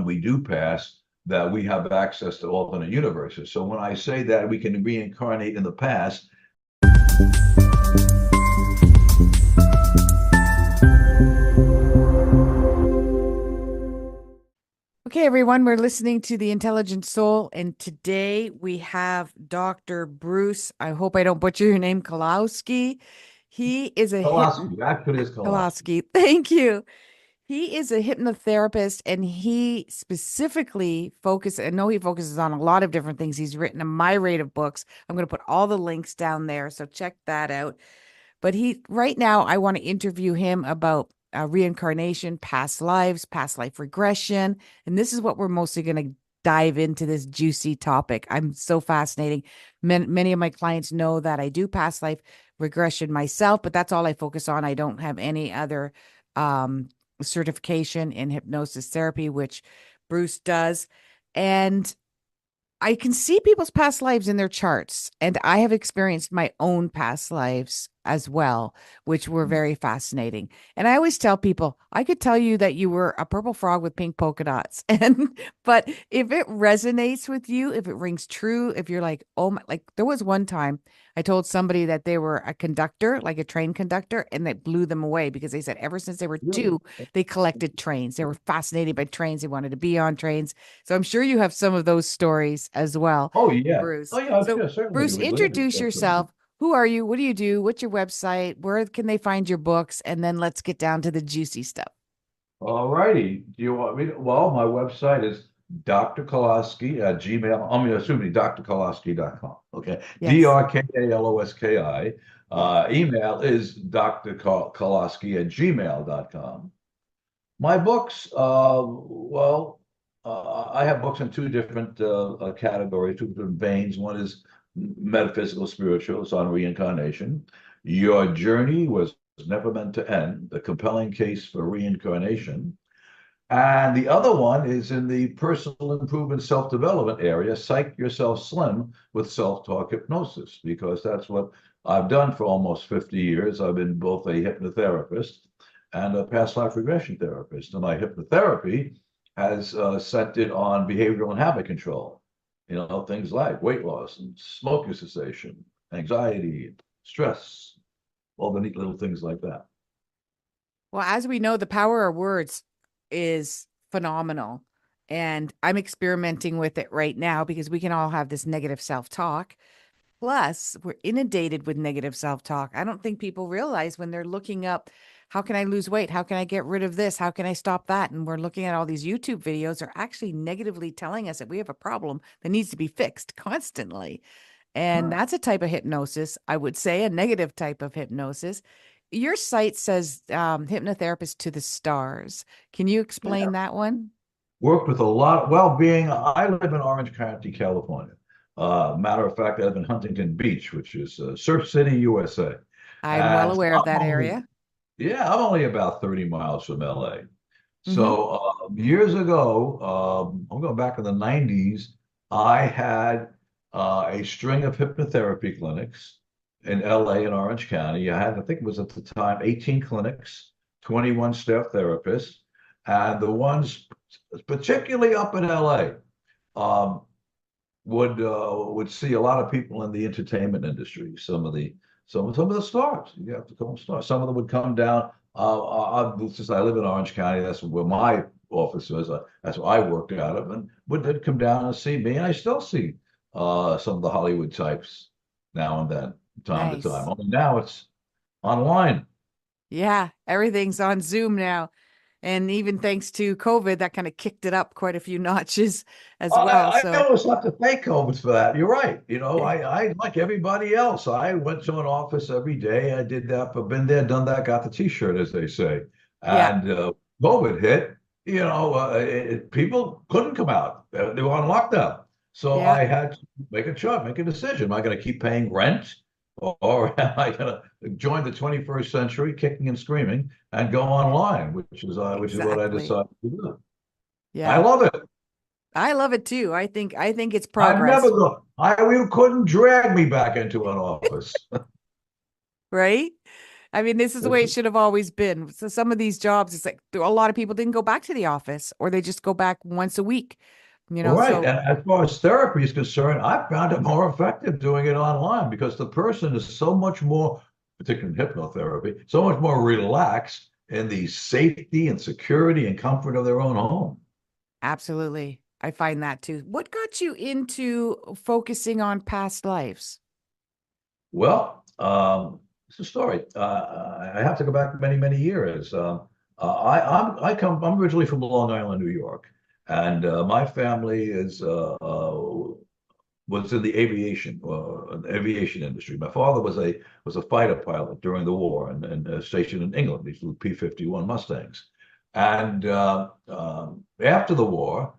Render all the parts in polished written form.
we do pass, that we have access to alternate universes. So when I say that we can reincarnate in the past. Okay, everyone, we're listening to The Intelligent Soul, and today we have Dr. Bruce. I hope I don't butcher your name, Kaloski. He is a Kaloski, actually is Kaloski. Kaloski. Thank you. He is a hypnotherapist, and he specifically focuses, I know he focuses on a lot of different things. He's written a myriad of books. I'm going to put all the links down there, so check that out. But right now, I want to interview him about reincarnation, past lives, past life regression. And this is what we're mostly going to dive into, this juicy topic. I'm so fascinating. Many of my clients know that I do past life regression myself, but that's all I focus on. I don't have any other certification in hypnosis therapy, which Bruce does. And I can see people's past lives in their charts, and I have experienced my own past lives as well, which were very fascinating. And I always tell people, I could tell you that you were a purple frog with pink polka dots. And but if it resonates with you, if it rings true, if you're like, oh my, like there was one time I told somebody that they were a conductor, like a train conductor, and that blew them away because they said ever since they were Really? two, they collected trains. They were fascinated by trains. They wanted to be on trains. So I'm sure you have some of those stories as well, Oh yeah. Oh Bruce. yeah, So sure, certainly Bruce, related. introduce yourself. Who are you? What do you do? What's your website? Where can they find your books? And then let's get down to the juicy stuff. All righty. Do you want me to? Well, my website is Dr. Kaloski at Gmail. I'm assuming drkaloski.com. Okay. Yes. Drkaloski. Yes. Email is drkaloski at gmail.com. My books, I have books in two different categories, two different veins. One is metaphysical spiritual, it's on reincarnation. Your journey was never meant to end, the compelling case for reincarnation. And the other one is in the personal improvement, self-development area, Psych Yourself Slim with self-talk hypnosis, because that's what I've done for almost 50 years. I've been both a hypnotherapist and a past life regression therapist. And my hypnotherapy has centered on behavioral and habit control, things like weight loss and smoking cessation, anxiety, stress, all the neat little things like that. Well, as we know, the power of words is phenomenal. And I'm experimenting with it right now because we can all have this negative self talk. Plus, we're inundated with negative self talk. I don't think people realize when they're looking up, how can I lose weight? How can I get rid of this? How can I stop that? And we're looking at all these YouTube videos are actually negatively telling us that we have a problem that needs to be fixed constantly. And Right. that's a type of hypnosis, I would say, a negative type of hypnosis. Your site says hypnotherapist to the stars. Can you explain Yeah. that one? Worked with a lot of well-being. I live in Orange County, California. Matter of fact, I live in Huntington Beach, which is Surf City, USA. I'm well And aware of that area. I'm only about 30 miles from LA. Hmm. So years ago, I'm going back in the 90s, I had a string of hypnotherapy clinics in LA and Orange County. I had, I think it was at the time, 18 clinics, 21 staff therapists, and the ones, particularly up in LA, um, would see a lot of people in the entertainment industry. Some of the stars. You have to call them stars. Some of them would come down. Since I live in Orange County, that's where my office was. That's where I worked out of, and they'd come down and see me. And I still see some of the Hollywood types now and then, time to time. Nice. Only now it's online. Yeah, everything's on Zoom now. And even thanks to COVID, that kind of kicked it up quite a few notches as well. I So, almost have to thank COVID for that. You're right. yeah. I like everybody else. I went to an office every day. I did that, but been there, done that, got the T-shirt, as they say. Yeah, And COVID hit. People couldn't come out. They were on lockdown. So yeah, I had to make a choice, make a decision. Am I going to keep paying rent, or am I going to join the 21st century, kicking and screaming, and go online, which is what I exactly. decided to do. I Yeah. love it. I love it too. I think it's I've never progress, gone. You couldn't drag me back into an office. right? I mean, this is the way it should have always been. So some of these jobs, it's like a lot of people didn't go back to the office, or they just go back once a week, Right. so And as far as therapy is concerned, I found it more effective doing it online because the person is so much more, particularly in hypnotherapy, so much more relaxed in the safety and security and comfort of their own home. absolutely. I find that too. What got you into focusing on past lives? Well, it's a story. I have to go back many, many years. I'm originally from Long Island, New York, and my family is was in the aviation industry. My father was a fighter pilot during the war and stationed in England. These flew P-51 Mustangs, and after the war,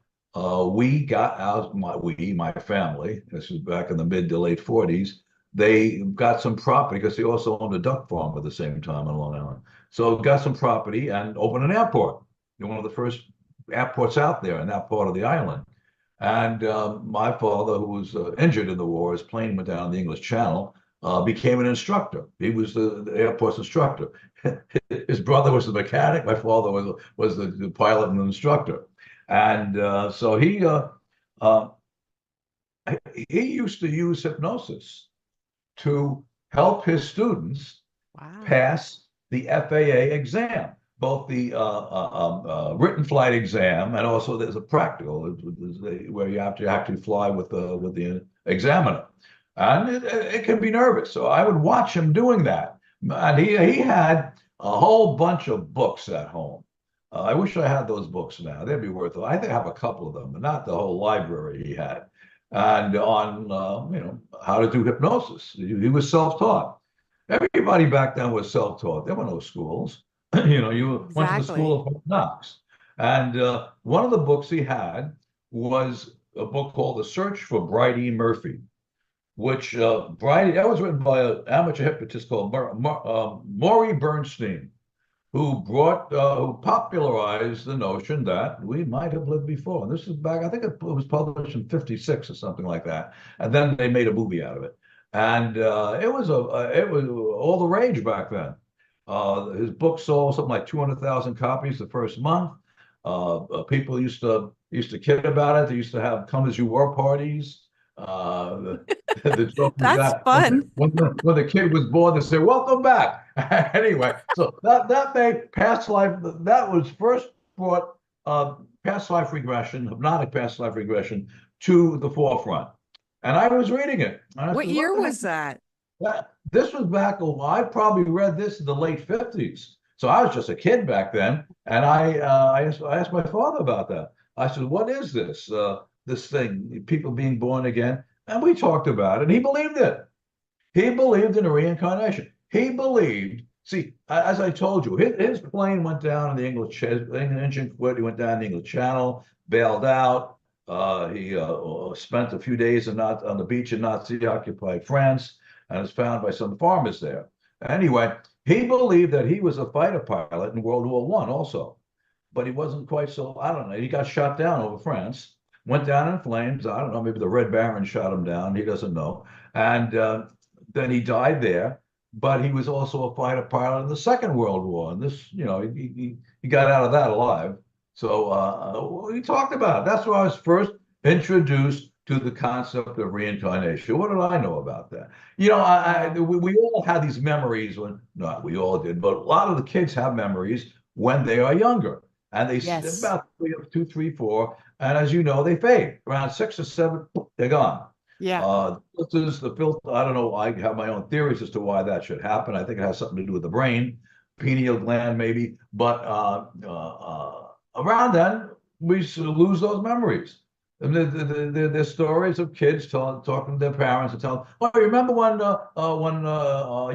we got out. My family. This was back in the mid to late 40s. They got some property because they also owned a duck farm at the same time on Long Island. So got some property and opened an airport. One of the first airports out there in that part of the island. And my father, who was injured in the war, his plane went down the English Channel, became an instructor. He was the airport's instructor. His brother was the mechanic. My father was the pilot and the instructor. And so uh, he used to use hypnosis to help his students Wow. pass the FAA exam, both the written flight exam and also there's a practical where you have to actually fly with the examiner, and it can be nervous. So I would watch him doing that, and he had a whole bunch of books at home. I wish I had those books now. They'd be worth it. I think I have a couple of them, but not the whole library he had. And on how to do hypnosis, he was self-taught. Everybody back then was self-taught. There were no schools. You went to the school Exactly. of hard knocks. And one of the books he had was a book called The Search for Bridie Murphy, which Bridie, that was written by an amateur hypnotist called Maury Bernstein, who popularized the notion that we might have lived before. And this is back, I think it was published in '56 or something like that. And then they made a movie out of it. And it was all the rage back then. His book sold something like 200,000 copies the first month. People used to kid about it. They used to have come as you were parties. The joke was That's that fun. when the kid was born, they say, "Welcome back." Anyway, so that made past life. That was first brought past life regression, hypnotic past life regression, to the forefront. And I was reading it, and I What said, "What year the heck?" was that? This was back. I probably read this in the late '50s, so I was just a kid back then. And I asked my father about that. I said, "What is this? This thing? People being born again?" And we talked about it. And he believed it. He believed in a reincarnation. He believed. See, as I told you, his plane went down in the English engine quit. He went down the English Channel, bailed out. He spent a few days on the beach in Nazi-occupied France, and was found by some farmers there. Anyway, he believed that he was a fighter pilot in World War One also, but he wasn't quite so. I don't know. He got shot down over France, went down in flames. I don't know. Maybe the Red Baron shot him down. He doesn't know. And then he died there. But he was also a fighter pilot in the Second World War, and he got out of that alive. So we talked about it. That's why I was first introduced to the concept of reincarnation. What did I know about that? Wow. We all had these memories when, not we all did, but a lot of the kids have memories when they are younger, and Yes. about two, three, four, and as you know, they fade around 6 or 7, they're gone. Yeah. The filter. I don't know. I have my own theories as to why that should happen. I think it has something to do with the brain, pineal gland, maybe. But around then, we lose those memories. And there's stories of kids talking to their parents and telling, "Oh, remember when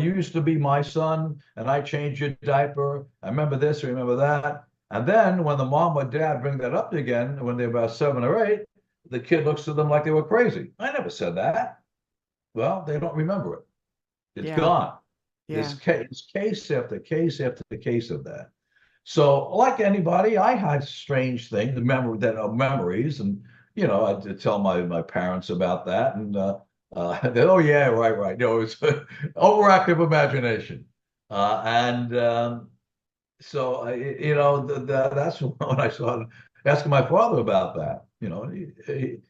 you used to be my son and I changed your diaper? I remember this, I remember that." And then when the mom or dad bring that up again when they're about 7 or 8, the kid looks at them like they were crazy. I never said that. Well, they don't remember it. It's Yeah. gone. There's Yeah. case after case after case of that. So, like anybody, I had strange things, memories, and I'd tell my parents about that, and oh yeah, right. It's overactive imagination. And so that's when I started asking my father about that.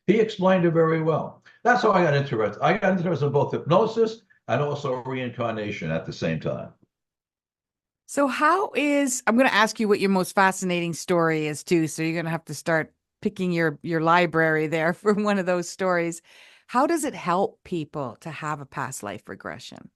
He explained it very well. That's how I got interested. I got interested in both hypnosis and also reincarnation at the same time. So I'm going to ask you what your most fascinating story is too. So you're going to have to start picking your library there for one of those stories. How does it help people to have a past life regression?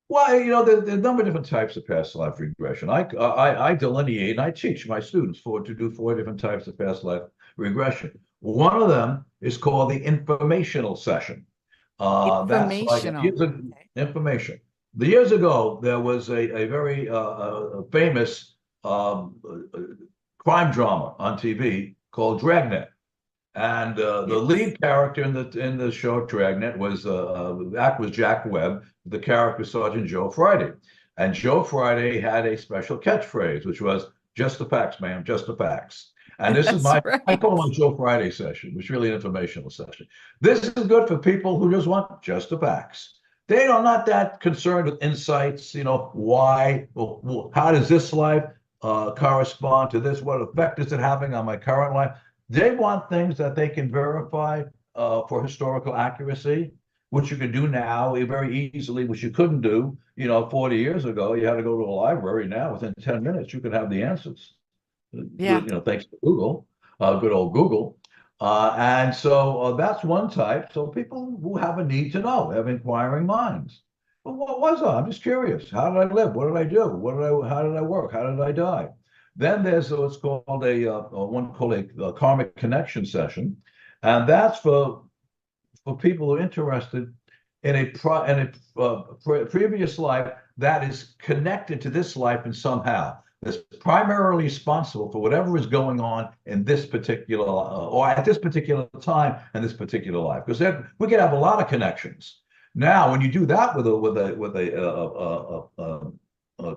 Well, there are a number of different types of past life regression. I delineate and I teach my students to do four different types of past life regression. One of them is called the informational session. That's like Informational. Okay. information. The years ago, there was a very famous crime drama on TV called Dragnet. And the Yes. lead character in the show Dragnet was act was Jack Webb, the character Sergeant Joe Friday, and Joe Friday had a special catchphrase, which was "Just the facts, ma'am, just the facts." And this is That's I right. call it my Joe Friday session, which is really an informational session. This is good for people who just want just the facts. They are not that concerned with insights. Why? Well, how does this life correspond to this? What effect is it having on my current life? They want things that they can verify for historical accuracy, which you can do now very easily, which you couldn't do, 40 years ago. You had to go to a library. Now, within 10 minutes, you can have the answers. Yeah. Thanks to Google, good old Google. And so that's one type. So people who have a need to know, have inquiring minds. Well, what was I? I'm just curious. How did I live? What did I do? How did I work? How did I die? Then there's what's called one called a karmic connection session, and that's for people who are interested in a previous life that is connected to this life in somehow. That's primarily responsible for whatever is going on in this particular or at this particular time in this particular life. Because we can have a lot of connections. Now, when you do that with a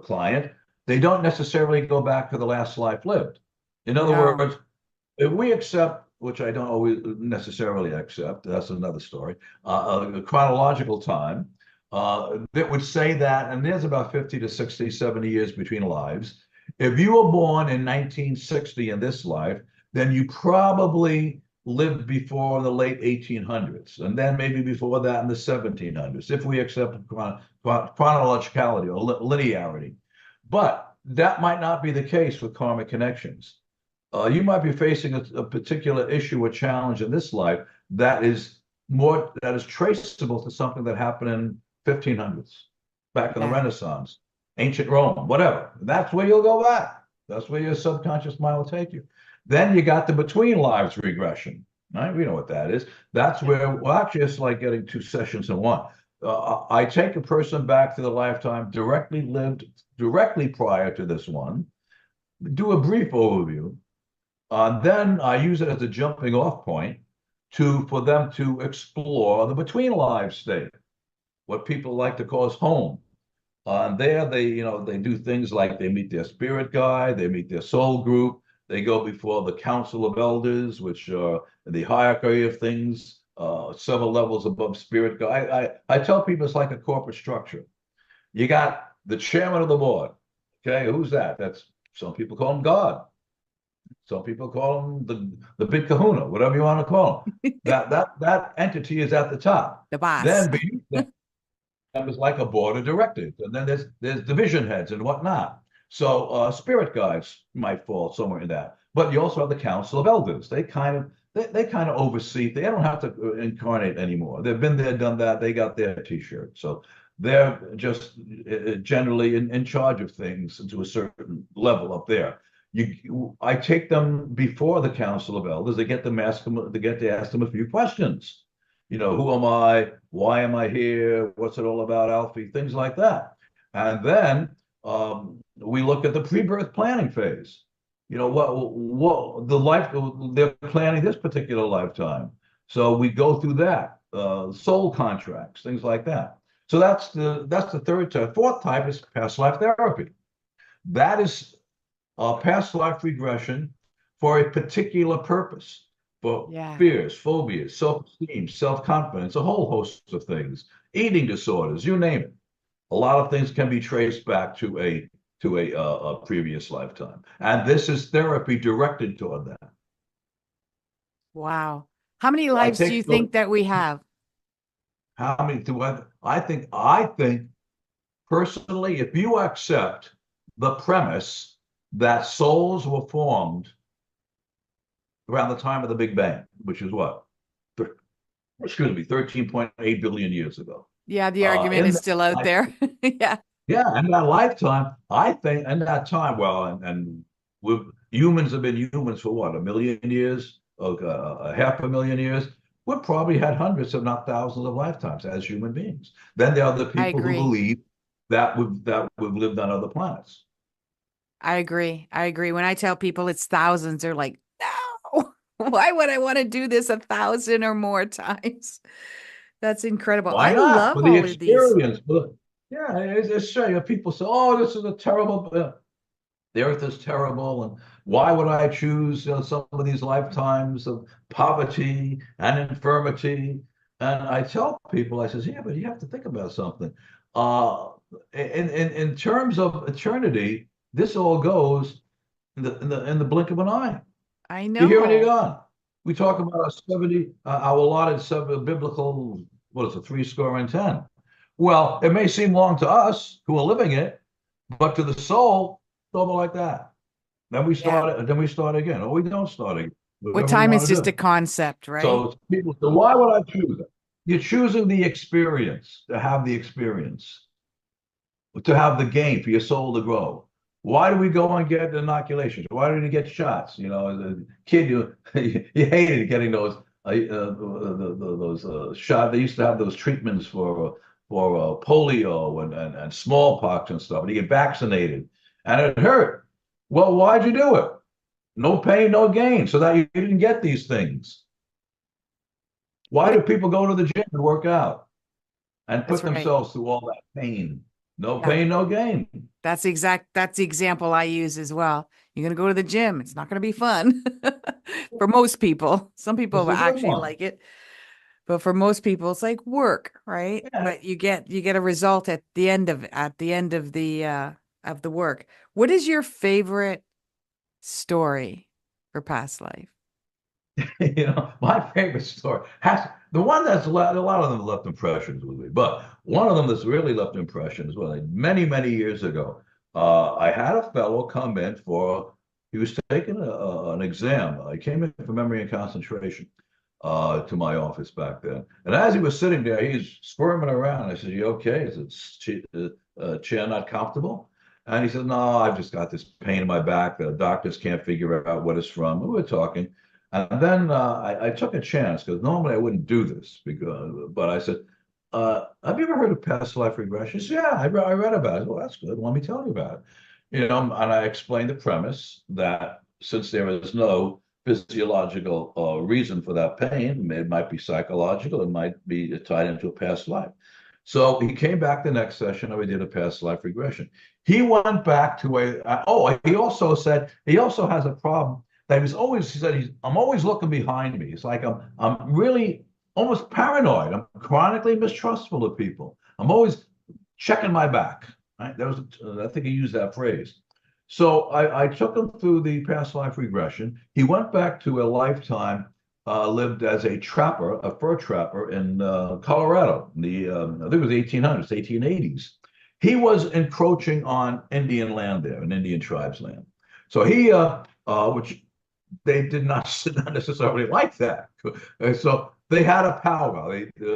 client, they don't necessarily go back to the last life lived. In other No. words, if we accept, which I don't always necessarily accept, that's another story, a chronological time that would say that, and there's about 50 to 60, 70 years between lives. If you were born in 1960 in this life, then you probably lived before the late 1800s, and then maybe before that in the 1700s, if we accept chronologicality or linearity. But that might not be the case with karmic connections. You might be facing a particular issue or challenge in this life that is traceable to something that happened in 1500s, back in the Yeah. Renaissance, ancient Rome, whatever. That's where you'll go back. That's where your subconscious mind will take you. Then you got the between lives regression. Right? We know what that is. That's Yeah. where, well, actually, it's like getting two sessions in one. I take a person back to the lifetime directly lived directly prior to this one, do a brief overview, then I use it as a jumping off point for them to explore the between lives state, what people like to call home. And there they do things like they meet their spirit guide, they meet their soul group, they go before the council of elders, which are the hierarchy of things, several levels above spirit guide. I tell people it's like a corporate structure. You got the chairman of the board. Okay, who's that? That's some people call him God. Some people call him the big kahuna, whatever you want to call him. That entity is at the top. The boss. Then beneath them is like a board of directors, and then there's division heads and whatnot. So spirit guides might fall somewhere in that. But you also have the council of elders. They kind of oversee. They don't have to incarnate anymore. They've been there, done that. They got their T-shirt. So they're just generally in charge of things to a certain level up there. I take them before the council of elders. They get to ask them a few questions. Who am I? Why am I here? What's it all about, Alfie? Things like that. And then we look at the pre-birth planning phase. What the life they're planning this particular lifetime. So we go through that, soul contracts, things like that. So that's the third type. Fourth type is past life therapy. That is past life regression for a particular purpose, for Yeah. fears, phobias, self-esteem, self-confidence, a whole host of things, eating disorders, you name it. A lot of things can be traced back to a previous lifetime, and this is therapy directed toward that. Wow. How many I lives do you take think that we have? how many do I think personally, if you accept the premise that souls were formed around the time of the Big Bang, which is what? Excuse me, 13.8 billion years ago. Yeah, the argument In is that still out life, there. Yeah, yeah, in that lifetime, I think in that time, well, and humans have been humans for what, a million years, a half a million years. We've probably had hundreds, if not thousands, of lifetimes as human beings. Then there are the I people who agree. believe that we've lived on other planets. I agree. I agree. When I tell people it's thousands, they're like, no, why would I want to do this 1,000 or more times? That's incredible. Why I not? love For the all of these. experience. Yeah, it's shame. People say, "Oh, this is a terrible. The earth is terrible, and why would I choose some of these lifetimes of poverty and infirmity?" And I tell people, I says, "Yeah, but you have to think about something. Uh, in terms of eternity, this all goes in the blink of an eye. I You're here and you're know. gone. We talk about our 70, our allotted biblical, what is it, 70. Well, it may seem long to us who are living it, but to the soul, it's over like that. Yeah. Then we start again, or we don't start again, What whatever we time is want to just a do. concept, right? So people say, why would I choose it? You're choosing the experience, to have the experience, to have the gain for your soul to grow. Why do we go and get inoculations? Why do we get shots? You know, as a kid, you hated getting those shots. They used to have those treatments for polio and smallpox and stuff, and you get vaccinated, and it hurt. Well, why'd you do it? No pain, no gain, so that you didn't get these things. Why Yeah, do people go to the gym and work out and that's put right. themselves through all that pain? No Yeah. pain, no gain. That's the example I use as well. You're going to go to the gym. It's not going to be fun for most people. Some This people is a good actually one. like it, but for most people it's like work, right? Yeah. But you get a result at the end of the work. What is your favorite story for past life? My favorite story has the one that's a lot of them left impressions with me, but one of them that's really left impressions. Well, many, many years ago, I had a fellow come in he was taking an exam. He came in for memory and concentration to my office back then. And as he was sitting there, he's squirming around. I said, "You okay? Is chair not comfortable?" And he said, "No, I've just got this pain in my back. The doctors can't figure out what it's from." We were talking. And then I took a chance because normally I wouldn't do this but I said, "Have you ever heard of past life regression?" He said, "Yeah, I read about it." Well, that's good. Let me tell you about it. And I explained the premise that since there is no physiological reason for that pain, it might be psychological, it might be tied into a past life. So he came back the next session and we did a past life regression. He went back to he also said he also has a problem that he said, I'm always looking behind me. It's like I'm really almost paranoid. I'm chronically mistrustful of people. I'm always checking my back. Right? I think he used that phrase. So I took him through the past life regression. He went back to a lifetime, lived as a trapper, a fur trapper in Colorado, I think it was 1800s, 1880s. He was encroaching on Indian land there, an Indian tribe's land. So which they did not necessarily like that. So they had a powwow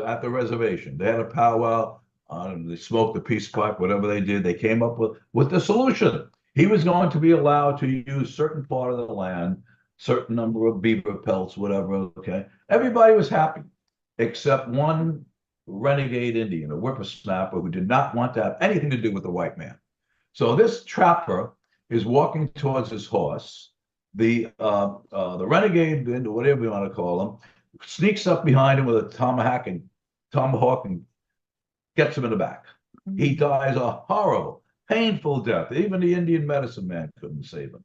at the reservation. They had a powwow. They smoked a peace pipe, whatever they did. They came up with the solution. He was going to be allowed to use certain part of the land, certain number of beaver pelts, whatever. Okay, everybody was happy except one renegade Indian, a whippersnapper, who did not want to have anything to do with the white man. So this trapper is walking towards his horse. The renegade, whatever you want to call him, sneaks up behind him with a tomahawk and gets him in the back. He Mm, dies a horrible, painful death. Even the Indian medicine man couldn't save him.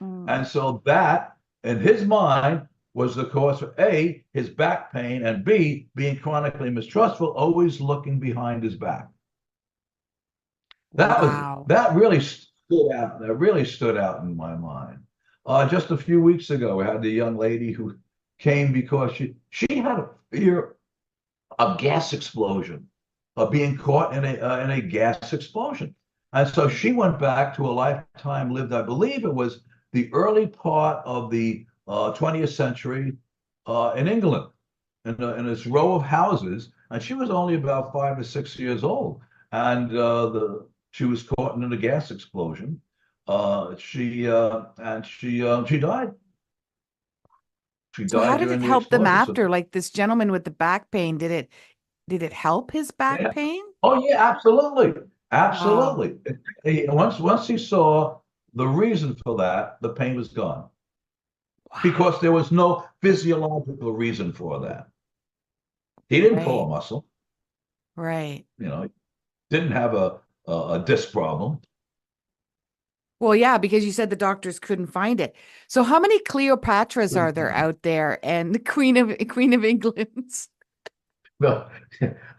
mm. And so that, in his mind, was the cause for A, his back pain, and B, being chronically mistrustful, always looking behind his back. Wow. that really stood out. That really stood out in my mind. Just a few weeks ago, we had the young lady who came because she had a fear of gas explosion, of being caught in a gas explosion, and so she went back to a lifetime lived. I believe it was the early part of the 20th century in England, in this row of houses, and she was only about 5 or 6 years old, and the she was caught in a gas explosion. She died. She So how died did it during the help them explosion. So after? Like this gentleman with the back pain, did it help his back yeah. pain? Oh yeah, absolutely, Wow. absolutely. Once he saw the reason for that, the pain was gone Wow. because there was no physiological reason for that. He didn't pull Right. a muscle, Right. didn't have a disc problem. Well, yeah, because you said the doctors couldn't find it. So how many Cleopatras are there out there and the Queen of England's? No,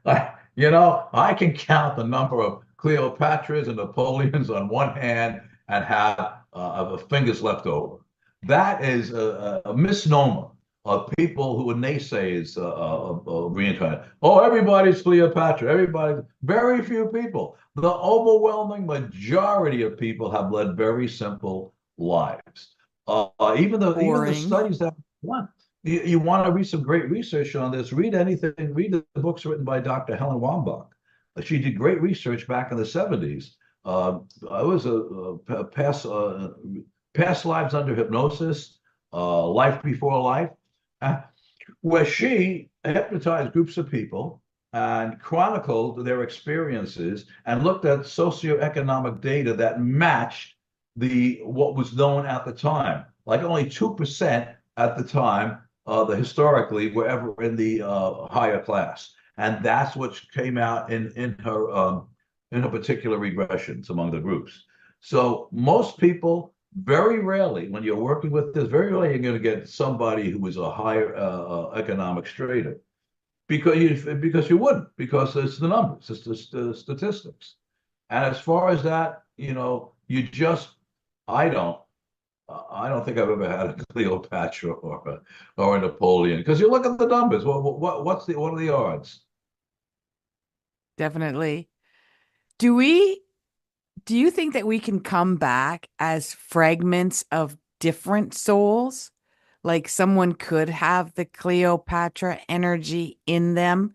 I can count the number of Cleopatras and Napoleons on one hand and have fingers left over. That is a misnomer of people who are naysayers of reincarnation. Oh, everybody's Cleopatra. Everybody, very few people. The overwhelming majority of people have led very simple lives. Even the Boring. studies that won you want to read some great research on this, read anything, read the books written by Dr. Helen Wambach. She did great research back in the 70s. I was past lives under hypnosis, life before life, uh, where she hypnotized groups of people and chronicled their experiences and looked at socioeconomic data that matched the what was known at the time. Like only 2% at the time the historically were ever in the higher class, and that's what came out in her particular regressions among the groups. So most people, very rarely, when you're working with this, very rarely you're going to get somebody who is a higher economic strata because you wouldn't because it's the numbers, it's the statistics. And as far as that, you just I don't. I don't think I've ever had a Cleopatra or a Napoleon because you look at the numbers. What are the odds? Definitely. Do we do you think that we can come back as fragments of different souls? Like someone could have the Cleopatra energy in them.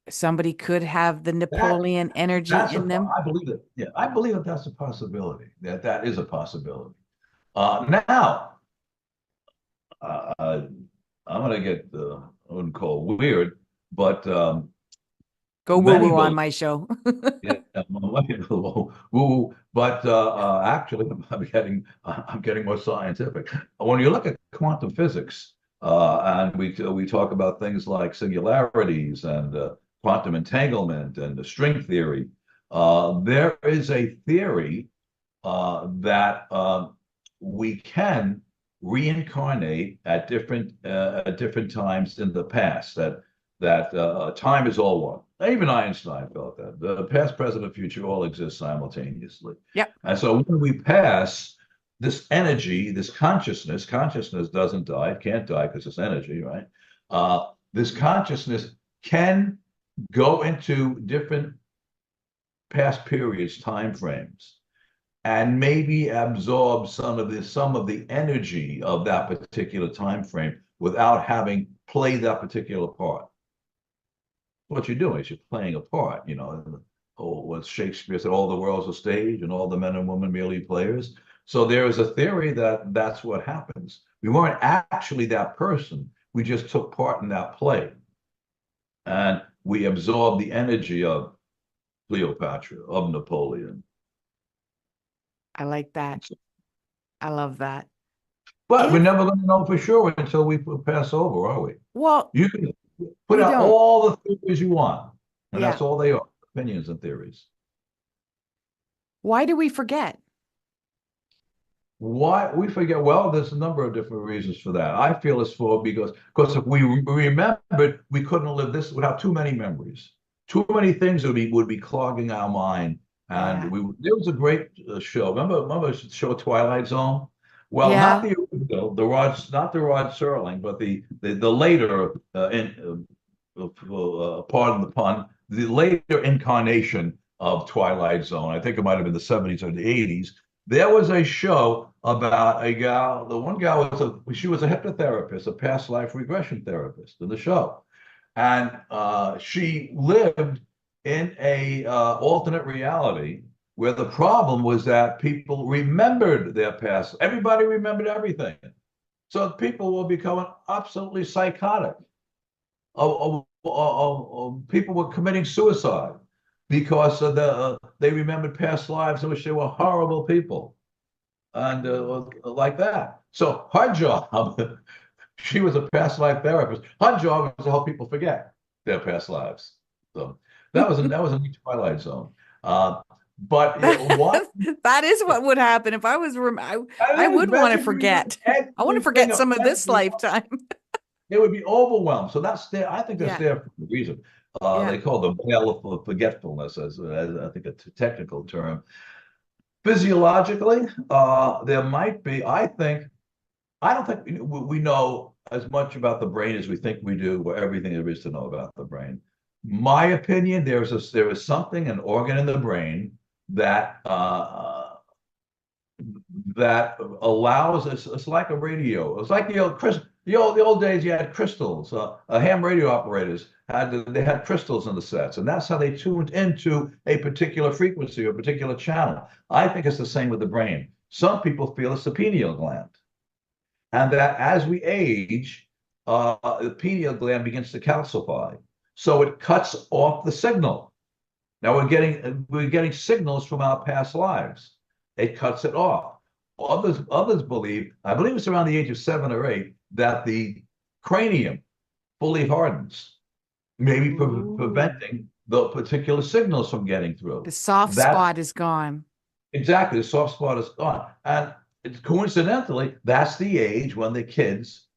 Somebody could have the That Napoleon energy that's in them. I believe that. Yeah, I believe that that's a possibility. That is a possibility. Now, uh, I'm going to get I wouldn't call weird, but Go woo many woo on believe. my show. Yeah, woo, but actually, I'm getting more scientific. When you look at quantum physics, and we talk about things like singularities and quantum entanglement and the string theory, there is a theory that we can reincarnate at different times in the past. That time is all one. Even Einstein felt that the past, present, and future all exist simultaneously. Yep. And so when we pass, this energy, this consciousness doesn't die. It can't die because it's energy, right? This consciousness can go into different past periods, time frames, and maybe absorb some of the energy of that particular time frame without having played that particular part. What you're doing is you're playing a part, what Shakespeare said, all the world's a stage and all the men and women merely players. So there is a theory that that's what happens. We weren't actually that person. We just took part in that play. And we absorbed the energy of Cleopatra, of Napoleon. I like that. I love that. But we're If, never going to know for sure until we pass over, are we? well, You can put we out don't. all the theories you want, and Yeah. that's all they are, opinions and theories. Why do we forget? Why we forget? Well, there's a number of different reasons for that. I feel it's for because if we remembered, we couldn't live this. Would have too many memories, too many things would be clogging our mind, And Yeah. there was a great show. Remember the show Twilight Zone? Well, not Yeah. the original, not the Rod Serling, but the later pardon the pun, the later incarnation of Twilight Zone. I think it might have been the 70s or the 80s. There was a show about a gal. The one gal she was a hypnotherapist, a past life regression therapist in the show, and she lived in a alternate reality where the problem was that people remembered their past. Everybody remembered everything, so people were becoming absolutely psychotic. People were committing suicide because of they remembered past lives in which they were horrible people, and like that. So her job, she was a past life therapist. Her job was to help people forget their past lives. So that was a neat Twilight Zone. But what That is what would happen if I was I that is, would want to imagine you remember forget. I want to everything forget some of of this everyone. lifetime. They would be overwhelmed. So that's there. I think that's Yeah. there for a reason. Yeah. They call them veil of forgetfulness, as I think a technical term. Physiologically, there might be. I don't think we know as much about the brain as we think we do, or everything there is to know about the brain. My opinion, there is something, an organ in the brain that that allows us. It's like a radio. It's like the old days. You had crystals. Ham radio operators had crystals in the sets, and that's how they tuned into a particular frequency or a particular channel. I think it's the same with the brain. Some people feel it's the pineal gland, and that as we age, the pineal gland begins to calcify, so it cuts off the signal. Now we're getting signals from our past lives. It cuts it off. Others believe, I believe it's around the age of 7 or 8, that the cranium fully hardens, maybe Ooh. preventing the particular signals from getting through. The soft That spot is gone. exactly the soft spot is gone, and coincidentally, that's the age when the kids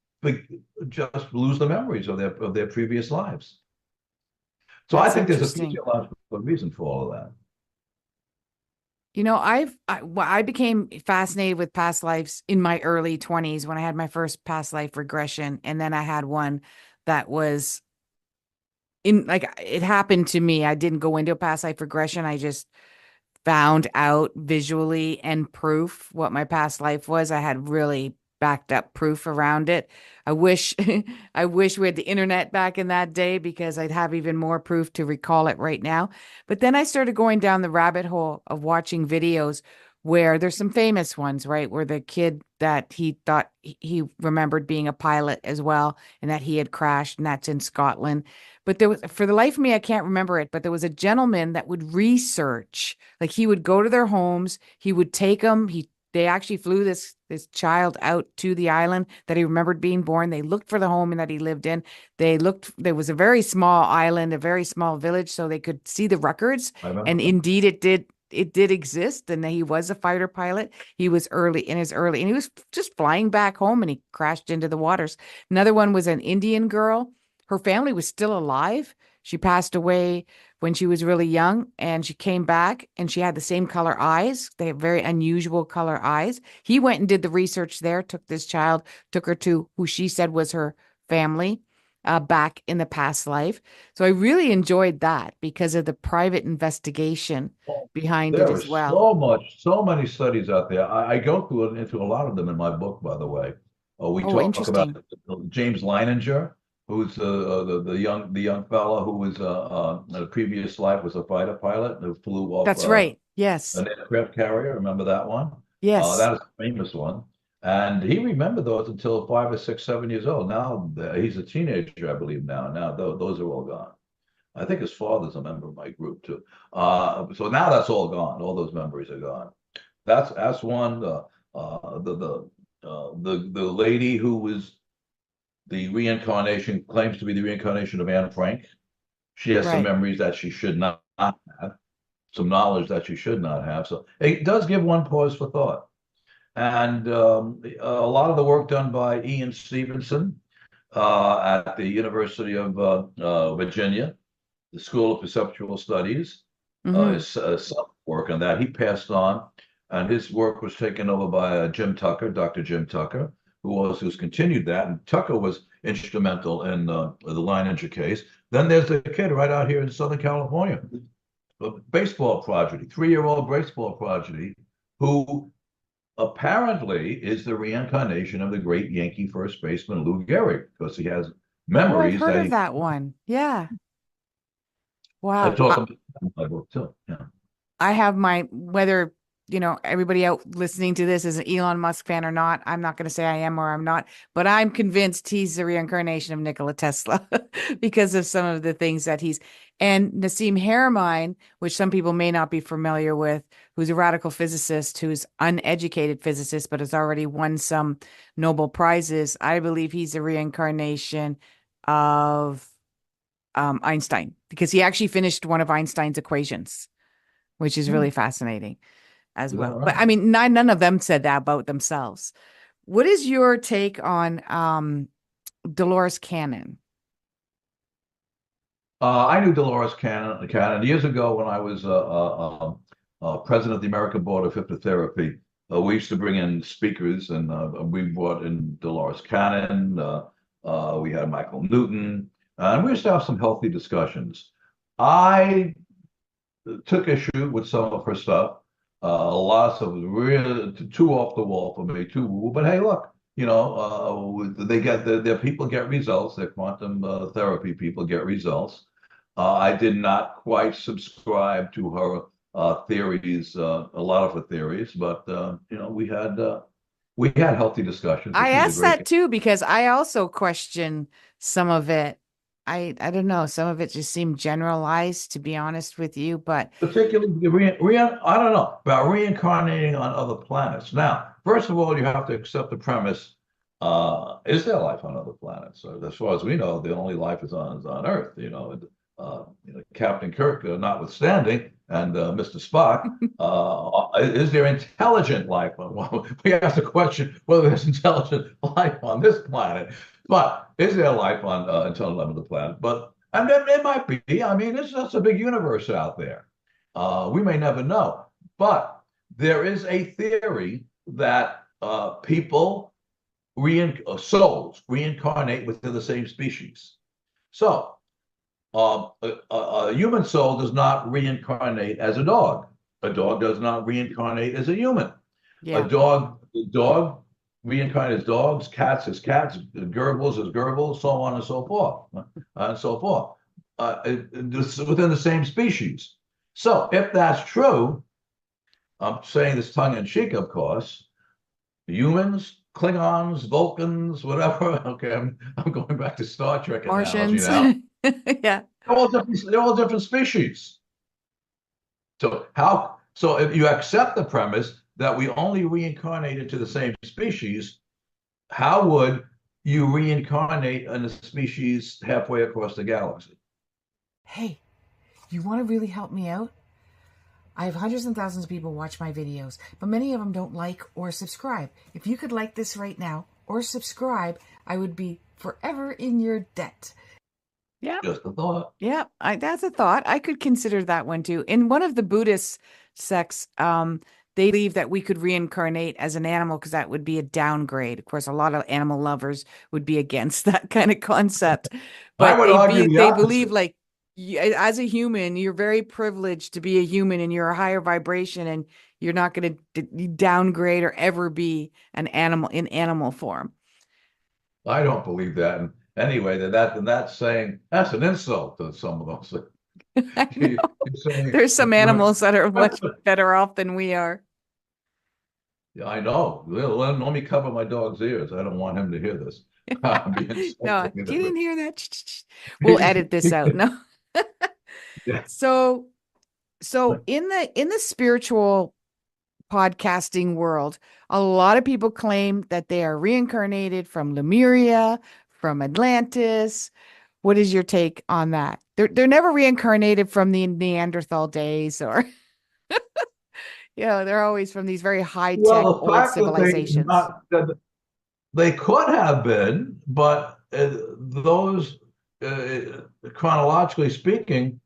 just lose the memories of their previous lives. So I That's think there's a interesting. physiological reason for all of that. I became fascinated with past lives in my early 20s when I had my first past life regression. And then I had one that was in like it happened to me. I didn't go into a past life regression. I just found out visually and proof what my past life was. I had really backed up proof around it. I wish I wish we had the internet back in that day because I'd have even more proof to recall it right now. But then I started going down the rabbit hole of watching videos where there's some famous ones, right? Where the kid that he thought he remembered being a pilot as well and that he had crashed, and that's in Scotland. But there was, for the life of me, I can't remember it, but there was a gentleman that would research, like he would go to their homes, he would take them, they actually flew this child out to the island that he remembered being born. They looked for the home that he lived in. There was a very small island, a very small village, so they could see the records. I And remember. indeed it did exist, and he was a fighter pilot. He was early, and he was just flying back home, and he crashed into the waters. Another one was an Indian girl. Her family was still alive. She passed away when she was really young, and she came back and she had the same color eyes. They have very unusual color eyes. He went and did the research there, took this child, took her to who she said was her family, back in the past life. So I really enjoyed that because of the private investigation Well, behind it there as is well. so many studies out there. I go into a lot of them in my book, by the way. We Oh, talk about interesting. James Leininger, who's the young fellow who was in a previous life was a fighter pilot who flew off That's right. Yes. an aircraft carrier. Remember that one? Yes. That is a famous one. And he remembered those until 5 or 6, 7 years old. Now he's a teenager, I believe. Now those are all gone. I think his father's a member of my group too. So now that's all gone. All those memories are gone. That's one. The lady who was the reincarnation claims to be the reincarnation of Anne Frank. She has some Right. memories that she should not have, some knowledge that she should not have. So it does give one pause for thought. And a lot of the work done by Ian Stevenson at the University of Virginia, the School of Perceptual Studies, Hmm. is work on that. He passed on, and his work was taken over by Jim Tucker, Dr. Jim Tucker, who's continued that. And Tucker was instrumental in the Leininger case. Then there's the kid right out here in Southern California, a baseball prodigy, 3-year-old baseball prodigy, who apparently is the reincarnation of the great Yankee first baseman Lou Gehrig, because he has Oh, I've memories heard that of that one. Yeah. I Wow. talk about in my book too. Yeah. I have my, whether, everybody out listening to this is an Elon Musk fan or not, I'm not going to say I am or I'm not, but I'm convinced he's the reincarnation of Nikola Tesla because of some of the things that and Nassim Haramein, which some people may not be familiar with, who's a radical physicist, who's uneducated physicist, but has already won some Nobel Prizes. I believe he's a reincarnation of Einstein, because he actually finished one of Einstein's equations, which is Hmm. really fascinating as Is that well. But right? I mean, none of them said that about themselves. What is your take on Dolores Cannon? I knew Dolores Cannon years ago when I was president of the American Board of Hypnotherapy. We used to bring in speakers, and we brought in Dolores Cannon. We had Michael Newton, and we used to have some healthy discussions. I took issue with some of her stuff. Lots of really too off the wall for me, too woo. But hey, look, they get their people get results. Their quantum therapy people get results. I did not quite subscribe to her theories, a lot of her theories, but we had healthy discussions. I She was a asked great, that too because I also question some of it. I don't know, some of it just seemed generalized, to be honest with you, but particularly I don't know about reincarnating on other planets. Now, first of all, you have to accept the premise: is there life on other planets? So, as far as we know, the only life is on Earth. Captain Kirk, notwithstanding, and Mr. Spock. Is there intelligent life on? Well, we asked the question whether there's intelligent life on this planet, but is there life on intelligent life on the planet? But and then it might be. I mean, it's just a big universe out there. We may never know. But there is a theory that souls reincarnate within the same species. So a human soul does not reincarnate as a dog. A dog does not reincarnate as a human. yeah. A dog reincarnates as dogs, cats as cats, gerbils as gerbils, so on and so forth, and so forth. Within the same species. So if that's true, I'm saying this tongue in cheek, of course, humans, Klingons, Vulcans, whatever. Okay, I'm going back to Star Trek analogy Martians. now. Yeah. They're all different species. So if you accept the premise that we only reincarnate into the same species, how would you reincarnate in a species halfway across the galaxy? Hey, you want to really help me out? I have hundreds and thousands of people watch my videos, but many of them don't like or subscribe. If you could like this right now or subscribe, I would be forever in your debt. Yeah. Just a thought. Yeah, that's a thought. I could consider that one too. In one of the Buddhist sects, they believe that we could reincarnate as an animal because that would be a downgrade. Of course, a lot of animal lovers would be against that kind of concept, I but would argue the they believe opposite. like as a human, you're very privileged to be a human and you're a higher vibration and you're not going to downgrade or ever be an animal in animal form. I don't believe that. And anyway, that's saying that's an insult to some of those. I You're know. saying, There's some well, animals that are much better off than we are. yeah, I know. Let me cover my dog's ears. I don't want him to hear this. I'm being No, insulting. you didn't hear that. We'll edit this out. No. Yeah. So in the spiritual podcasting world, a lot of people claim that they are reincarnated from Lemuria, from Atlantis. What is your take on that? They're never reincarnated from the Neanderthal days or they're always from these very high-tech Well, the old fact that civilizations. they could have been, but those chronologically speaking,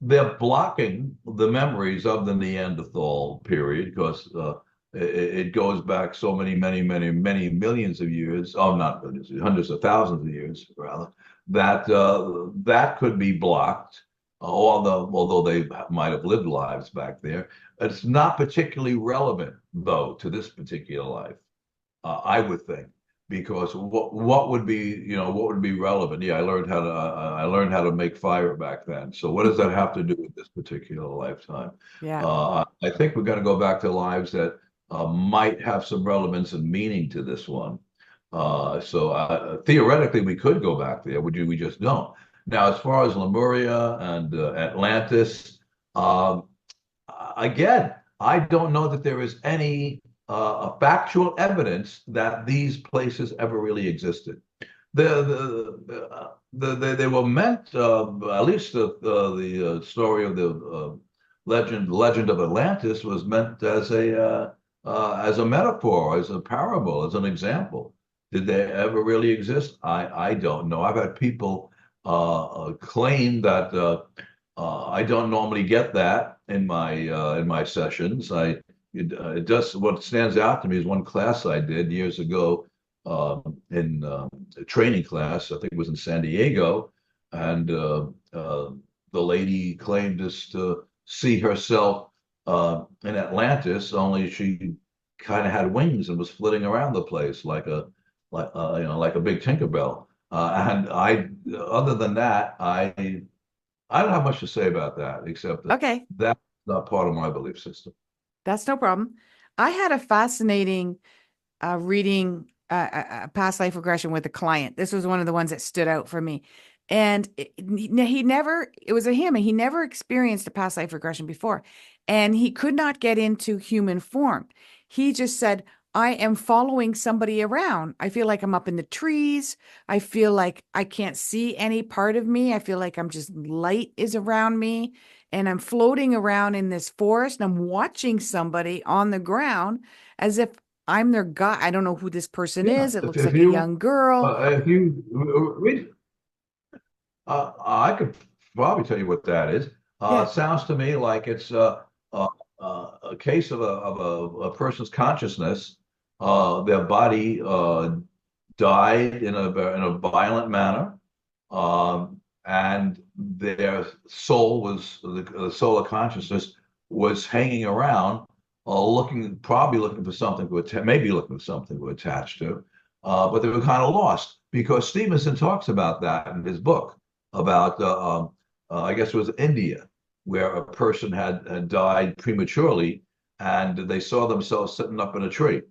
they're blocking the memories of the Neanderthal period because it goes back so many millions of years. Oh, not millions, hundreds of thousands of years, rather. That that could be blocked. Although they might have lived lives back there, it's not particularly relevant though to this particular life. I would think, because what would be what would be relevant? Yeah, I learned how to make fire back then. So what does that have to do with this particular lifetime? Yeah. I think we're going to go back to lives that might have some relevance and meaning to this one. Theoretically, we could go back there. We just don't. Now, as far as Lemuria and Atlantis, um, again, I don't know that there is any factual evidence that these places ever really existed. They were meant, at least the story of the legend of Atlantis was meant as a metaphor, as a parable, as an example. Did they ever really exist? I don't know. I've had people claim that I don't normally get that in my sessions. It does. What stands out to me is one class I did years ago in a training class. I think it was in San Diego, and the lady claimed to see herself in Atlantis, only she kind of had wings and was flitting around the place like a big Tinkerbell. And other than that, I don't have much to say about that, except that Okay. that's not part of my belief system. That's no problem. I had a fascinating reading past life regression with a client. This was one of the ones that stood out for me. And he never, it was a him, and he never experienced a past life regression before. And he could not get into human form. He just said, I am following somebody around. I feel like I'm up in the trees. I feel like I can't see any part of me. I feel like I'm just light is around me. And I'm floating around in this forest and I'm watching somebody on the ground as if I'm their guy. I don't know who this person Yeah, is. It looks like a young girl. if you read, I could probably tell you what that is. Yeah. It sounds to me like it's a case of a person's consciousness. Their body died in a violent manner, and their soul was the soul of consciousness was hanging around, probably looking for something maybe looking for something to attach to, but they were kind of lost because Stevenson talks about that in his book about I guess it was India, where a person had died prematurely, and they saw themselves sitting up in a tree.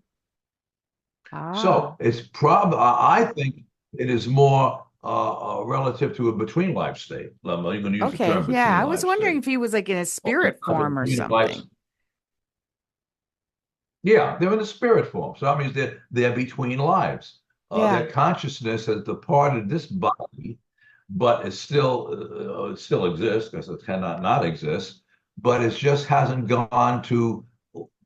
Ah, So it's probably, I think it is more relative to a between life state. I'm not even going to use the okay. term Yeah. between I was life wondering state. if he was like in a Well, they're spirit not form or between lives. something. Yeah, they're in the spirit form. So that means they're between lives. Yeah. Their consciousness has departed this body, but it still exists because it cannot not exist. But it just hasn't gone to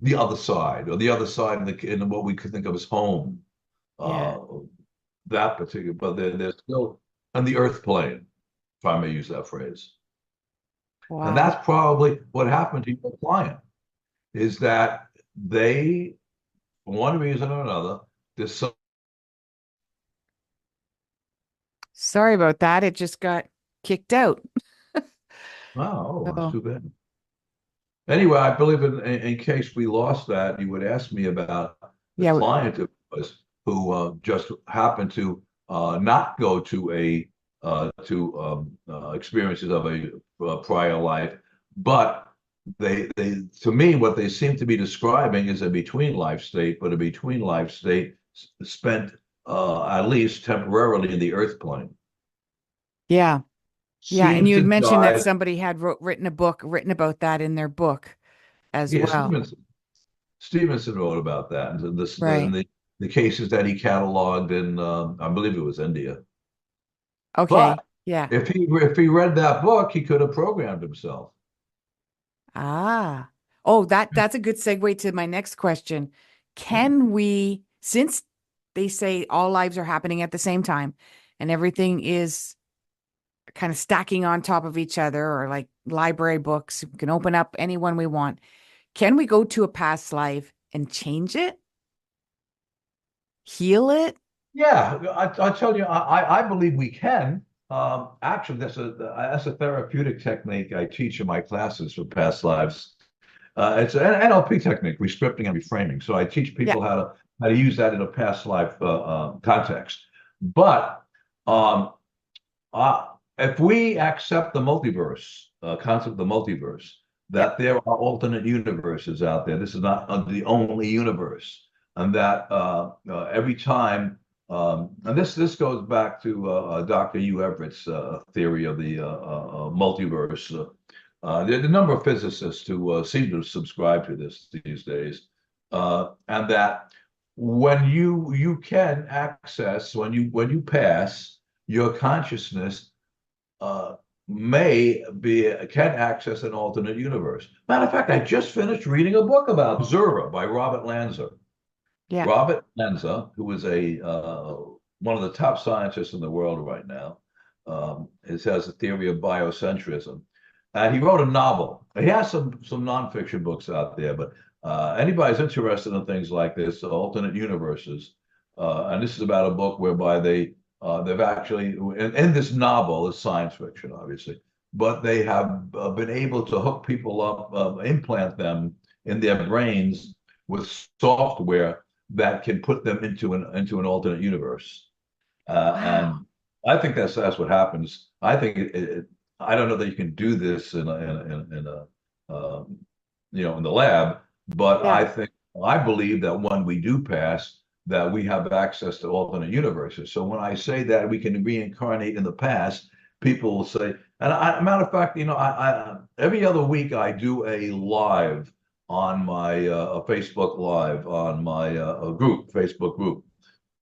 the other side, or the other side in what we could think of as home. Yeah. Uh, that particular, but they're still on the earth plane, if I may use that phrase. And Wow. that's probably what happened to your client, is that they, for one reason or another, decided, Sorry about that. It just got kicked out. oh, that's So, too bad. Anyway, I believe in case we lost that, you would ask me about the yeah. client of was who just happened to not go to experiences of a prior life, but they to me what they seem to be describing is a between life state, but a between life state spent at least temporarily in the earth plane. Yeah. Yeah. And Seems you had to mentioned that die. somebody had written a book written about that in their book as Yeah, well. Stevenson wrote about that, and Right. the cases that he cataloged in, I believe it was India. But Okay. Yeah. if he read that book, he could have programmed himself. Ah. Oh, that's a good segue to my next question. Yeah. Can we, since they say all lives are happening at the same time and everything is kind of stacking on top of each other, or like library books. We can open up any one we want. Can we go to a past life and change it, heal it? Yeah, I tell you, I believe we can. Actually, that's a therapeutic technique I teach in my classes for past lives. It's an NLP technique, rescripting and reframing. So I teach Yeah. people how to use that in a past life context. But um, if we accept the multiverse concept of the multiverse, Yeah. that there are alternate universes out there, this is not the only universe, and that every time, and this goes back to Dr. Hugh Everett's theory of the multiverse. There are a number of physicists who seem to subscribe to this these days, and that when you can access when you pass, your consciousness uh, can access an alternate universe. Matter of fact, I just finished reading a book about Observer by Robert Lanza. Yeah. Robert Lanza, who is a one of the top scientists in the world right now, has a theory of biocentrism. And he wrote a novel. He has some nonfiction books out there, but anybody's interested in things like this, alternate universes, and this is about a book whereby they've actually in this novel is science fiction, obviously, but they have been able to hook people up, implant them in their brains with software that can put them into an alternate universe. And Wow. I think that's what happens. I think I don't know that you can do this in a in the lab, but Yeah. I believe that when we do pass, that we have access to alternate universes. So when I say that we can reincarnate in the past, people will say, and matter of fact, I every other week I do a live on my Facebook live on my Facebook group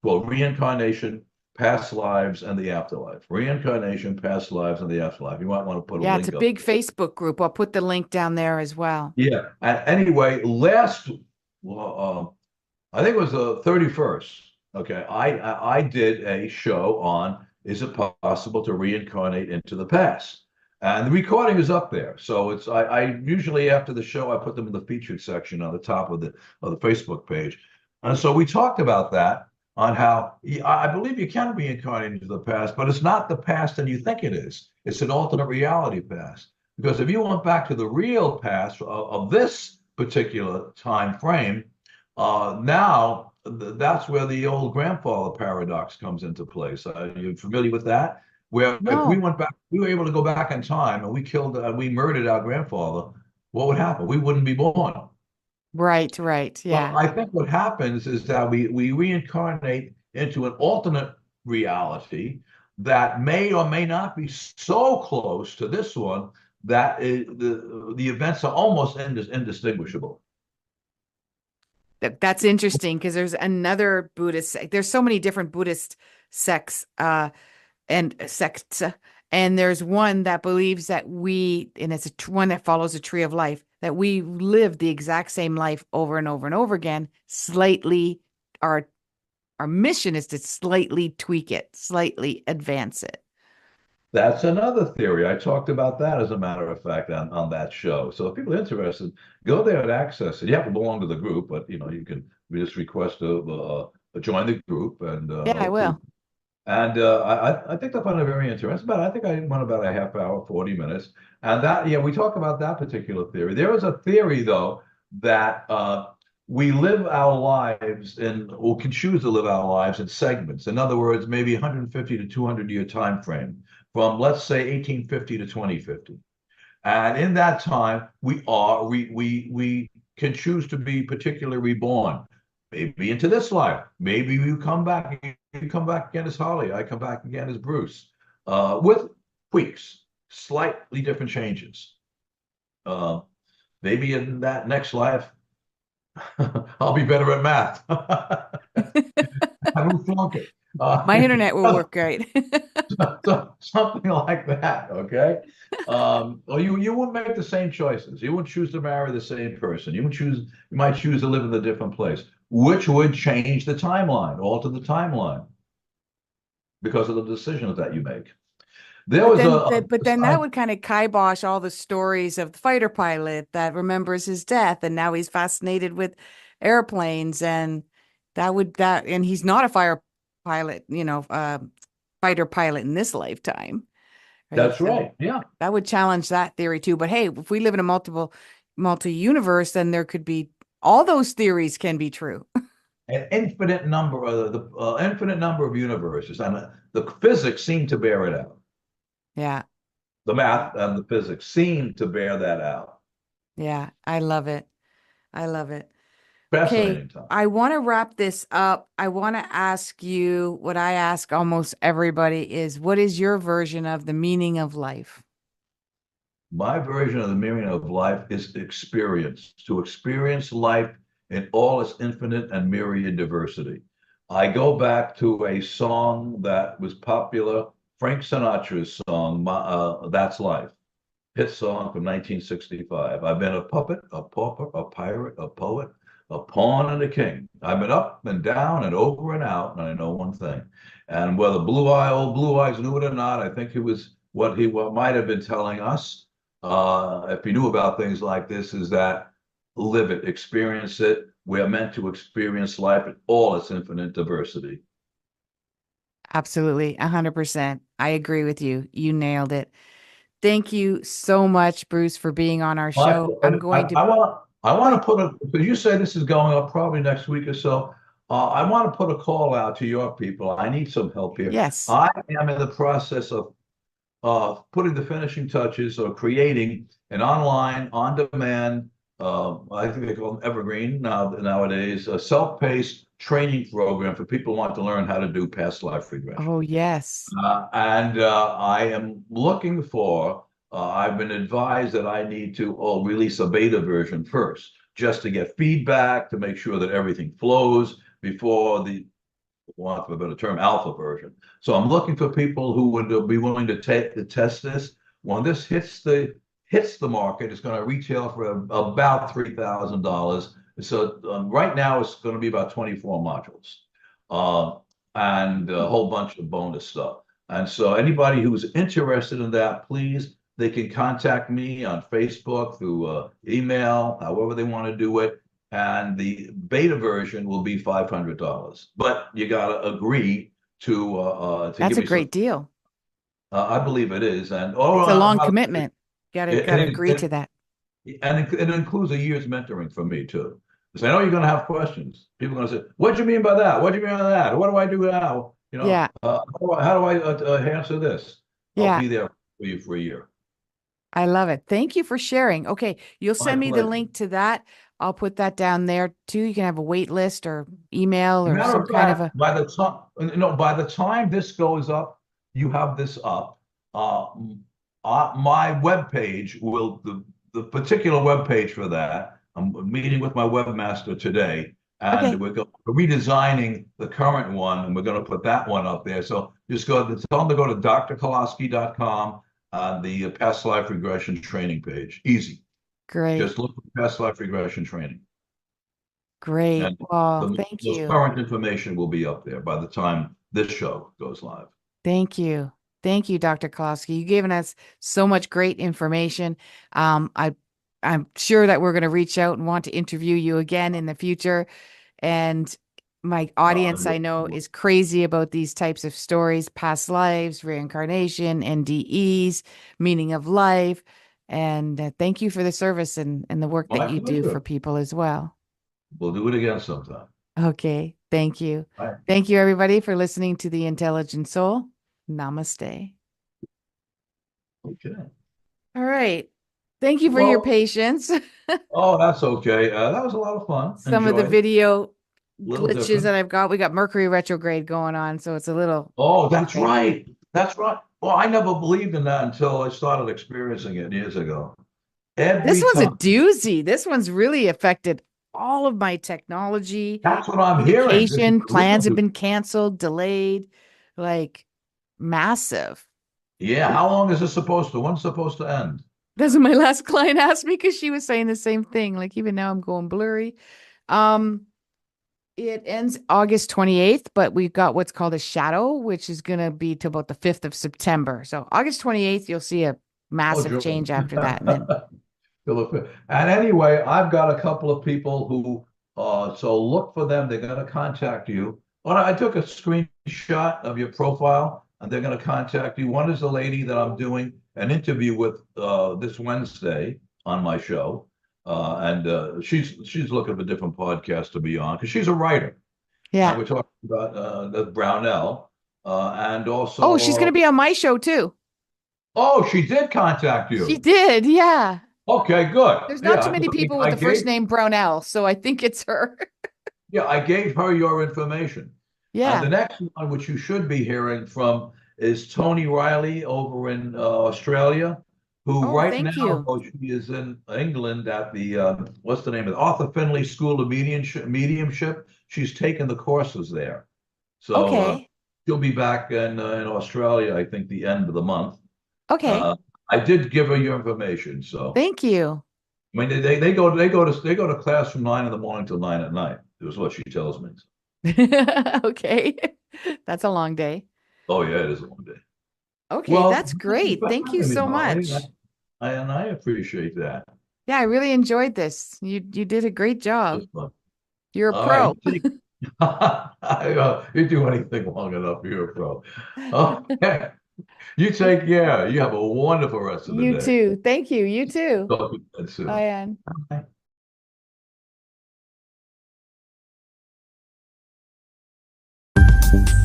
called Reincarnation, Past Lives, and the Afterlife. Reincarnation, Past Lives, and the Afterlife. You might want to put a Yeah, it's a link up. big Facebook group. I'll put the link down there as well. Yeah. Anyway, well, I think it was the 31st. Okay, I did a show on is it possible to reincarnate into the past? And the recording is up there. So I usually after the show I put them in the featured section on the top of the Facebook page. And so we talked about that on how I believe you can reincarnate into the past, but it's not the past that you think it is. It's an alternate reality past. Because if you went back to the real past of this particular time frame, now that's where the old grandfather paradox comes into place. Are you familiar with that? Where if we No. went back, we were able to go back in time and we murdered our grandfather, what would happen? We wouldn't be born. Right, right. Well, Yeah. I think what happens is that we reincarnate into an alternate reality that may or may not be so close to this one that the events are almost indistinguishable. That's interesting because there's another Buddhist there's so many different Buddhist sects and sects and there's one that believes that and it's one that follows a tree of life, that we live the exact same life over and over and over again, slightly our mission is to slightly tweak it, slightly advance it. That's another theory. I talked about that, as a matter of fact, on that show. So if people are interested, go there and access it. You have to belong to the group, but you can just request to join the group and Yeah, I hopefully. will. And I think I find it very interesting. But I think I went about a half hour, 40 minutes. And we talk about that particular theory. There is a theory, though, that we live our lives or can choose to live our lives in segments. In other words, maybe 150 to 200 year time frame from, let's say, 1850 to 2050. And in that time, we can choose to be particularly reborn, maybe into this life. Maybe you come back again as Holly. I come back again as Bruce, with tweaks, slightly different changes. Uh, Maybe in that next life, I'll be better at math. I will flunk it. My internet will work great. Something like that, okay? Well, you wouldn't make the same choices. You wouldn't choose to marry the same person. You might choose to live in a different place, which would change the timeline, alter the timeline because of the decisions that you make. There But was then, a but then that would kind of kibosh all the stories of the fighter pilot that remembers his death, and now he's fascinated with airplanes, and and he's not a fire pilot, fighter pilot in this lifetime, right? that's So right. Yeah. that would challenge that theory too. But hey, if we live in a multi-universe, then there could be all those theories can be true. An infinite number of the infinite number of universes, and the physics seem to bear it out. Yeah, The math and the physics seem to bear that out. yeah, I love it. I love it. Okay, Fascinating time. I want to wrap this up. I want to ask you what I ask almost everybody is what is your version of the meaning of life? My version of the meaning of life is experience, to experience life in all its infinite and myriad diversity. I go back to a song that was popular, Frank Sinatra's song, That's Life, hit song from 1965. I've been a puppet, a pauper, a pirate, a poet, a pawn, and a king. I've been up and down and over and out, and I know one thing. And whether old Blue Eyes knew it or not, I think it was what might have been telling us, if he knew about things like this, is that live it, experience it. We're meant to experience life in all its infinite diversity. Absolutely, 100%. I agree with you. You nailed it. Thank you so much, Bruce, for being on our show. Michael, I'm and going to I go want ahead. to put a, because you say this is going up probably next week or so. I want to put a call out to your people. I need some help here. Yes. I am in the process of putting the finishing touches or creating an online, on-demand, I think they call them evergreen nowadays, a self-paced training program for people who want to learn how to do past life regression. Oh, yes. And I am looking for, I've been advised that I need to release a beta version first, just to get feedback, to make sure that everything flows before the, want of a better term, alpha version. So I'm looking for people who would be willing to take to test this. When this hits the market, it's going to retail for about $3,000. So right now it's going to be about 24 modules, uh, and a whole bunch of bonus stuff. And so anybody who's interested in that, please, they can contact me on Facebook, through email, however they want to do it. And the beta version will be $500. But you got to agree to That's give a me some. great deal. I believe it is, and It's a long by the way, commitment. Gotta agree to that. it includes a year's mentoring from me too. Because I know you're going to have questions. People are going to say, "What do you mean by that? What do you mean by that? What do I do now? Yeah. How do I answer this?" I'll Yeah. be there for you for a year. I love it. Thank you for sharing. Okay, you'll My send me the pleasure. link to that. I'll put that down there too. You can have a wait list or email or Matter some of kind of fact, a by the time this goes up, you have this up. Uh, my web page will the particular web page for that. I'm meeting with my webmaster today, and Okay, we're redesigning the current one, and we're going to put that one up there. So just tell them to go to drkaloski.com on the past life regression training page. Easy. great. Just look for past life regression training. Great. And Well, the thank most you. current information will be up there by the time this show goes live. Thank you. Thank you, Dr. Kaloski. You've given us so much great information. Um, I I'm sure that we're going to reach out and want to interview you again in the future. And my I'm audience, I looking know, forward. is crazy about these types of stories, past lives, reincarnation, NDEs, meaning of life. And thank you for the service and the work that My you do for pleasure. people as well. We'll do it again sometime. Okay. Thank you. Bye. Thank you, everybody, for listening to The Intelligent Soul. Namaste. Okay. All right. Thank you for your Well, patience. oh, that's okay. That was a lot of fun. Some of the Enjoyed it. video A little glitches different. that I've got, we got Mercury retrograde going on, so it's a little Oh, that's thing. right. That's right. Well, I never believed in that until I started experiencing it years ago. This Every one's a time. doozy. This one's really affected all of my technology, That's what I'm hearing. This is communication, plans have real. been canceled, delayed, like massive. Yeah. How long is this supposed to? When's it supposed to end? That's what my last client asked me because she was saying the same thing. Like even now I'm going blurry. Um, It ends August 28th, but we've got what's called a shadow, which is going to be to about the 5th of September. So August 28th, you'll see a Oh, massive Joe. change after that. And then, And anyway, I've got a couple of people who, so look for them. They're going to contact you. Well, I took a screenshot of your profile, and they're going to contact you. One is a lady that I'm doing an interview with this Wednesday on my show, and she's looking for different podcasts to be on because she's a writer, and yeah. we're talking about the Brownell, and Oh, she's going also, to be on my show too. oh, she did contact She you. did. Yeah. Okay, good. There's not too Yeah, many people with I the first gave name Brownell, so I think it's her. yeah, I gave her your information. And the Yeah. next one, which you should be hearing from, is Tony Riley over in Australia, who Oh, right thank now, you. though she is in England at the what's the name of it? Arthur Findlay School of Mediumship. She's taken the courses there, so Okay. she'll be back in Australia, I think, the end of the month. Okay. Uh, I did give her your information, so. Thank you. I mean, they go to class from 9 in the morning till 9 at night. Is what she tells me. Okay. That's a long day. Oh yeah, it is a long day. Okay, Well, that's thank you great. for Thank you having me, so Molly. much. And I appreciate that. Yeah, I really enjoyed this. You did a great job. It's fun. You're a All right, pro. you do anything long enough, you're a pro. Okay, you take care. You have a wonderful rest of the You day. too. Thank you. You too. Talk to you Bye, soon. Ann. Bye.